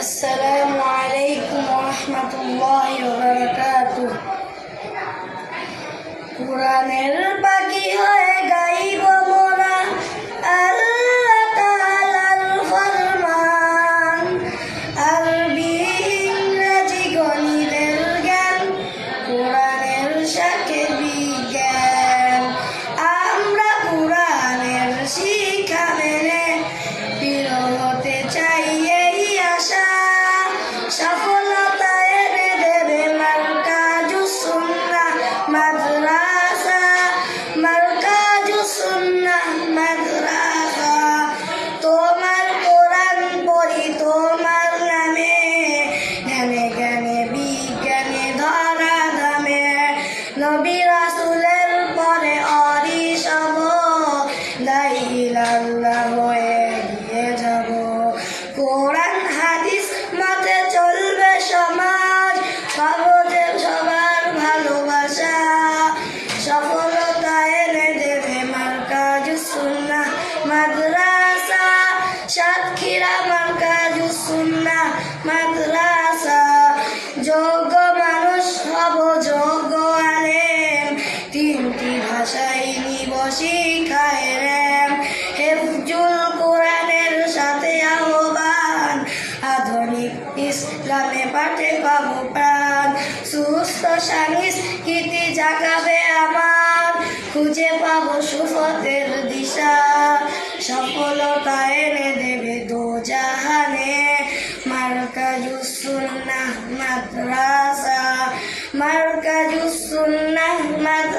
আসসালামু আলাইকুম ওয়া রাহমাতুল্লাহি ওয়া বারাকাতুহু। কুরআনের পাখি হয়ে গাইব মোরা আল্লাহ তাআলার ফরমান, আরবি ইংরেজি গণিতের জ্ঞান, কুরআনের সাথে বিজ্ঞান। আমরা কুরআনের শিক্ষা মেনে প্রিয় হতে চাই, এই আশা সফলতা এনে দেবে মারকাজুস সুন্নাহ মাদ্রাসা, মারকাজুস সুন্নাহ মাদ্রাসা। তোমার কোরআন পড়ি তোমার নামে, জ্ঞানে জ্ঞানে বিজ্ঞানে ধরা ধামে, নবী রাসূলের পরে অরিসব, লা ইলাহা হয়ে গিয়ে যাব। কোরআন হাদিস মতে চলবে সমাজ, পাবো যে সবার ভালোবাসা, সফলতা এনে দেবে মারকাজুস সুন্নাহ মাদ্রাসা, সাতক্ষীরা মারকাজুস সুন্নাহ মাদ্রাসা। যোগ্য মানুষ হব যোগ্য আলেম, তিনটি ভাষায় নিব শিখায় রেম, হেফজুল কোরআনের সাথে আহ্বান, আধুনিক ইসলামে পাঠে পাবো প্রাণ। সুস্থ সংস্কৃতি জাগাবে আমার, খুঁজে পাবো সুপথের দিশা, সফলতা এনে দেবে দোজাহানে মারকাজুস সুন্নাহ মাদ্রাসা, মারকাজুস সুন্নাহ মাদ্রাসা।